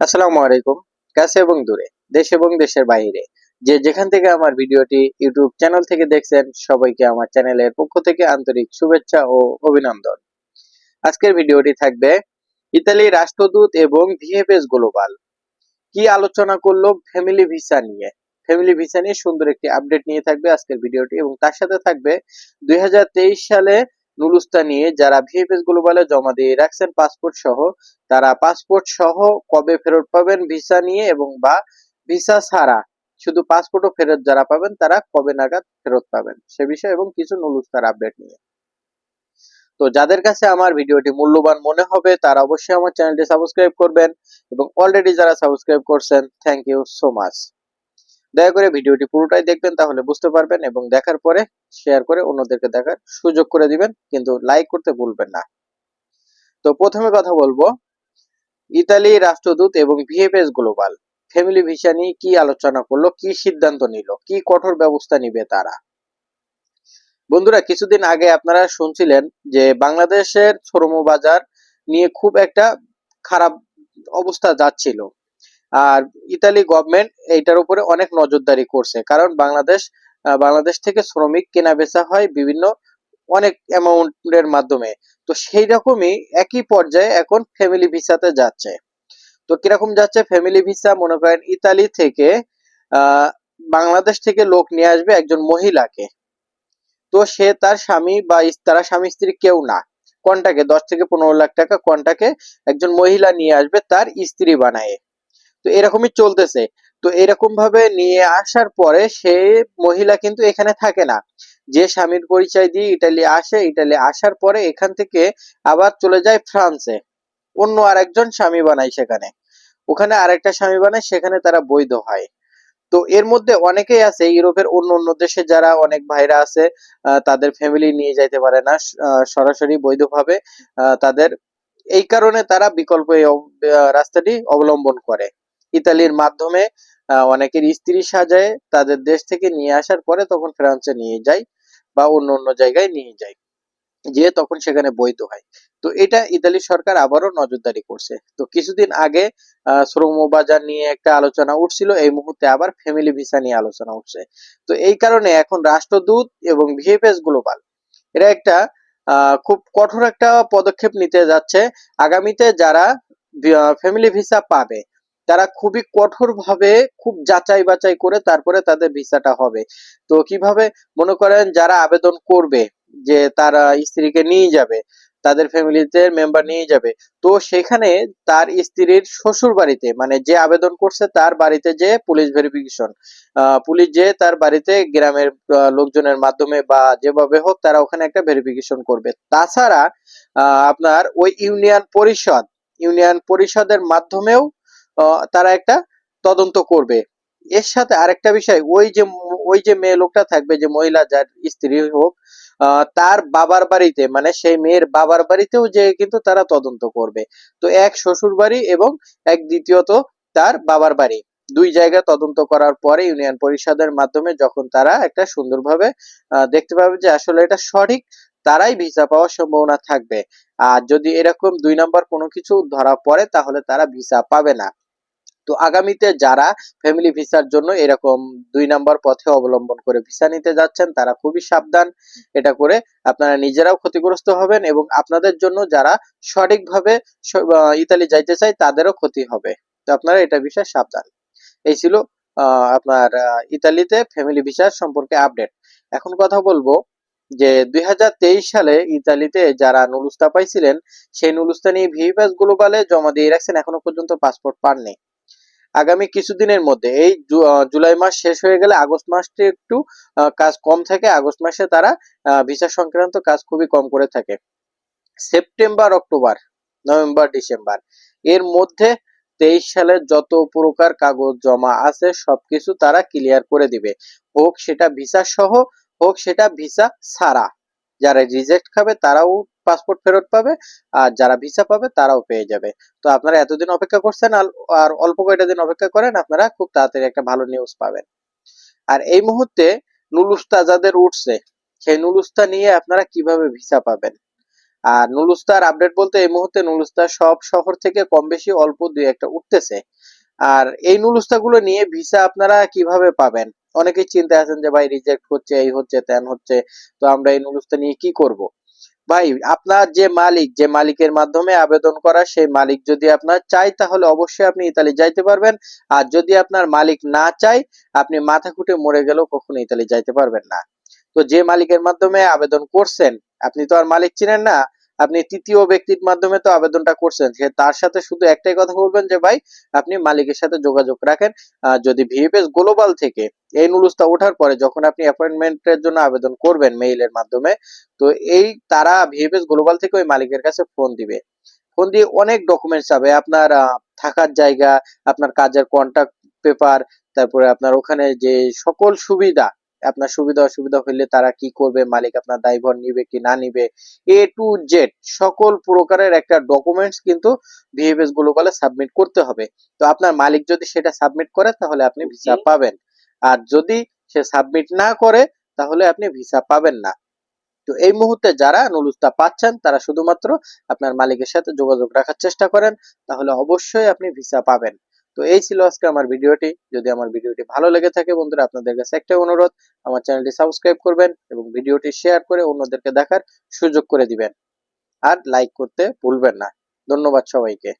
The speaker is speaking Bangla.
আসসালামু আলাইকুম। কাছে এবং দূরে, দেশ এবং দেশের বাইরে যে যেখান থেকে আমার ভিডিওটি ইউটিউব চ্যানেল থেকে দেখছেন সবাইকে আমার চ্যানেলের পক্ষ থেকে আন্তরিক শুভেচ্ছা ও অভিনন্দন। আজকের ভিডিওটি থাকবে ইতালির রাষ্ট্রদূত এবং ভিএফএস গ্লোবাল কি আলোচনা করলো ফ্যামিলি ভিসা নিয়ে। ফ্যামিলি ভিসা নিয়ে সুন্দর একটি আপডেট নিয়ে থাকবে আজকের ভিডিওটি, এবং তার সাথে থাকবে 2023 সালে নুলুস্তা নিয়ে যারা ভিএফএস গ্লোবালে জমা দিয়ে রাখছেন পাসপোর্ট সহ, তারা পাসপোর্ট সহ কবে ফেরত পাবেন ভিসা নিয়ে, এবং বা ভিসা ছাড়া শুধু পাসপোর্টও ফেরত যারা পাবেন তারা কবে নাগাদ ফেরত পাবেন সে বিষয়ে, এবং কিছু নুলুস্তার আপডেট নিয়ে। তো যাদের কাছে আমার ভিডিওটি মূল্যবান মনে হবে তারা অবশ্যই আমার চ্যানেলটি সাবস্ক্রাইব করবেন, এবং অলরেডি যারা সাবস্ক্রাইব করছেন থ্যাংক ইউ সো মাচ। দয়া করে ভিডিওটি পুরোটাই দেখবেন, তাহলে বুঝতে পারবেন, এবং দেখার পরে শেয়ার করে অন্যদেরকে দেখার সুযোগ করে দিবেন, কিন্তু লাইক করতে ভুলবেন না। তো প্রথমে কথা বলবো ইতালি রাষ্ট্রদূত এবং ভিএফএস গ্লোবাল ফ্যামিলি ভিসা নিয়ে কি আলোচনা করলো, কি সিদ্ধান্ত নিল, কি কঠোর ব্যবস্থা নিবে তারা। বন্ধুরা, কিছুদিন আগে আপনারা শুনছিলেন যে বাংলাদেশের শ্রমবাজার নিয়ে খুব একটা খারাপ অবস্থা যাচ্ছিল, আর ইতালি গভর্নমেন্ট এইটার উপরে অনেক নজরদারি করছে, কারণ বাংলাদেশ থেকে শ্রমিক কেনা বেচা হয় বিভিন্ন অনেক অ্যামাউন্টের মাধ্যমে। তো সেই রকমই একই পর্যায়ে এখন ফ্যামিলি ভিসাতে যাচ্ছে। তো কিরকম যাচ্ছে ফ্যামিলি ভিসা, মনে করেন ইতালি থেকে আহ বাংলাদেশ থেকে লোক নিয়ে আসবে একজন মহিলাকে। তো সে তার স্বামী বা তারা স্বামী স্ত্রী কেউ না, কন্টাকে 10 থেকে 15 লাখ টাকা কন্টাকে একজন মহিলা নিয়ে আসবে তার স্ত্রী বানায়। তো এরকমই চলতেছে। তো এরকম ভাবে নিয়ে আসার পরে সে মহিলা কিন্তু এখানে থাকে না, যে স্বামীর পরিচয় দিয়ে ইটালি আসে, ইটালি আসার পরে এখান থেকে আবার চলে যায় ফ্রান্সে, অন্য আরেকজন স্বামী বানায় সেখানে, ওখানে আরেকটা স্বামী বানায়, সেখানে তারা বৈধ হয়। তো এর মধ্যে অনেকেই আছে ইউরোপের অন্য অন্য দেশে যারা অনেক ভাইরা আছে, তাদের ফ্যামিলি নিয়ে যাইতে পারে না সরাসরি বৈধভাবে, তাদের এই কারণে তারা বিকল্প এই রাস্তাটি অবলম্বন করে। ইতালির মাধ্যমে অনেকের স্ত্রী সাজায় তাদের দেশ থেকে নিয়ে আসার পরে তখন ফ্রান্সে নিয়ে যায় বা অন্য অন্য জায়গায় নিয়ে যায়, যে তখন সেখানে বৈধ হয়। তো এটা ইতালি সরকার আবারও নজরদারি করছে। তো কিছুদিন আগে শ্রম বাজার নিয়ে একটা আলোচনা উঠছিল, এই মুহূর্তে আবার ফ্যামিলি ভিসা নিয়ে আলোচনা উঠছে। তো এই কারণে এখন রাষ্ট্রদূত এবং ভিএফএস গ্লোবাল এরা একটা খুব কঠোর একটা পদক্ষেপ নিতে যাচ্ছে। আগামীতে যারা ফ্যামিলি ভিসা পাবে তারা খুবই কঠোর ভাবে খুব যাচাই বাছাই করে তারপরে তাদের ভিসাটা হবে। তো কিভাবে, মনে করেন যারা আবেদন করবে যে তারা স্ত্রীকে নিয়ে যাবে, তাদের ফ্যামিলিতে মেম্বার নিয়ে যাবে, তো সেখানে তার স্ত্রীর শ্বশুর বাড়িতে, মানে যে আবেদন করছে তার বাড়িতে যে পুলিশ ভেরিফিকেশন, পুলিশ যে তার বাড়িতে গ্রামের লোকজনের মাধ্যমে বা যেভাবে হোক তারা ওখানে একটা ভেরিফিকেশন করবে। তাছাড়া আপনার ওই ইউনিয়ন পরিষদের মাধ্যমেও তারা একটা তদন্ত করবে। এর সাথে আরেকটা বিষয়, ওই যে মেয়ে লোকটা থাকবে, যে মহিলা যার স্ত্রী হোক, তার বাবার বাড়িতে, মানে সেই মেয়ের বাবার বাড়িতেও যে কিন্তু তারা তদন্ত করবে। তো এক শ্বশুর বাড়ি এবং এক দ্বিতীয়ত তার বাবার বাড়ি, দুই জায়গায় তদন্ত করার পরে ইউনিয়ন পরিষদের মাধ্যমে যখন তারা একটা সুন্দরভাবে দেখতে পাবে যে আসলে এটা সঠিক, তারাই ভিসা পাওয়ার সম্ভাবনা থাকবে। আর যদি এরকম 2 নাম্বার কোনো কিছু ধরা পড়ে তাহলে তারা ভিসা পাবে না। তো আগামীতে যারা ফ্যামিলি ভিসার জন্য এরকম 2 নাম্বার পথে অবলম্বন করে ভিসা নিতে যাচ্ছেন তারা খুবই সাবধান। এটা করে আপনারা নিজেরাও ক্ষতিগ্রস্ত হবেন, এবং আপনাদের জন্য যারা সঠিকভাবে ইতালি যাইতে চায় তাদেরও ক্ষতি হবে। তো আপনারা এটা বিষয়ে সাবধান। এই ছিল আপনার ইতালিতে ফ্যামিলি ভিসার সম্পর্কে আপডেট। এখন কথা বলবো যে 2023 সালে ইতালিতে যারা নুলুস্তা পাইছিলেন, সেই নুলুস্তা নিয়ে ভিএফএস গ্লোবালে জমা দিয়ে রাখছেন, এখনো পর্যন্ত পাসপোর্ট পাননি। আগামী কিছুদিনের মধ্যে এই জুলাই মাস শেষ হয়ে গেলে আগস্ট মাসটি একটু কাজ কম থাকে, আগস্ট মাসে তারা ভিসা সংক্রান্ত কাজ খুবই কম করে থাকে। সেপ্টেম্বর, অক্টোবর, নভেম্বর, ডিসেম্বর এর মধ্যে 23 সালের যত প্রকার কাগজ জমা আছে সবকিছু তারা ক্লিয়ার করে দিবে, হোক সেটা ভিসা সহ, হোক সেটা ভিসা ছাড়া। যারা রিজেক্ট খাবে তারাও পাসপোর্ট ফেরত পাবে, আর যারা ভিসা পাবে তারাও পেয়ে যাবে। তো আপনারা এতদিন অপেক্ষা করছেন, আর অল্প কয়টা দিন অপেক্ষা করেন, আপনারা খুব তাড়াতাড়ি একটা ভালো নিউজ পাবেন। আর এই মুহূর্তে নুলুস্তা যাদের উঠছে, সেই নুলুস্তা নিয়ে আপনারা কিভাবে ভিসা পাবেন, আর নুলুস্তার আপডেট বলতে এই মুহূর্তে নুলুস্তা সব শহর থেকে কম বেশি অল্প দুই একটা উঠতেছে। আর এই নুলুস্তা গুলো নিয়ে ভিসা আপনারা কিভাবে পাবেন? অনেকেই চিন্তায় আছেন যে ভাই রিজেক্ট হচ্ছে, এই হচ্ছে, তেন হচ্ছে, তো আমরা এই নুলুস্তা নিয়ে কি করব? ভাই আপনার যে মালিক, যে মালিকের মাধ্যমে আবেদন করা, সেই মালিক যদি আপনার চায় তাহলে অবশ্যই আপনি ইতালি যাইতে পারবেন। আর যদি আপনার মালিক না চায়, আপনি মাথা খুঁটে মরে গেলেও কখনো ইতালি যাইতে পারবেন না। তো যে মালিকের মাধ্যমে আবেদন করছেন, আপনি তো আর মালিক চিনেন না, আপনি তৃতীয় ব্যক্তির মাধ্যমে তো আবেদনটা করছেন, সে তার সাথে শুধু একটাই কথা বলবেন যে ভাই আপনি মালিকের সাথে যোগাযোগ রাখেন। যদি ভিএফএস গ্লোবাল থেকে এই নুলুসটা ওঠার পরে যখন আপনি অ্যাপয়েন্টমেন্টের জন্য আবেদন করবেন মেইলের মাধ্যমে, তো এই তারা ভিএফএস গ্লোবাল থেকে ওই মালিকের কাছে ফোন দিবে। ফোন দিয়ে অনেক ডকুমেন্টস চাবে, আপনার থাকার জায়গা, আপনার কাজের কন্ট্রাক্ট পেপার, তারপরে আপনার ওখানে যে সকল সুবিধা, আপনার সুবিধা অসুবিধা হইলে তারা কি করবে, মালিক আপনার দায়ভার নিবে কি না নিবে, এ টু জেড সকল প্রকারের একটা ডকুমেন্টস কিন্তু ভিএফএস গ্লোবালে সাবমিট করতে হবে। তো আপনার মালিক যদি সেটা সাবমিট করে তাহলে আপনি ভিসা পাবেন, আর যদি সে সাবমিট না করে তাহলে আপনি ভিসা পাবেন না। তো এই মুহূর্তে যারা নুলুস্তা পাচ্ছেন তারা শুধুমাত্র আপনার মালিকের সাথে যোগাযোগ রাখার চেষ্টা করেন, তাহলে অবশ্যই আপনি ভিসা পাবেন। তো এই ছিল আজকে আমার ভিডিওটি। যদি আমার ভিডিওটি ভালো লেগে থাকে বন্ধুরা, আপনাদের কাছে একটাই অনুরোধ, আমার চ্যানেলটি সাবস্ক্রাইব করবেন এবং ভিডিওটি শেয়ার করে অন্যদেরকে দেখার সুযোগ করে দিবেন। আর লাইক করতে ভুলবেন না। ধন্যবাদ সবাইকে।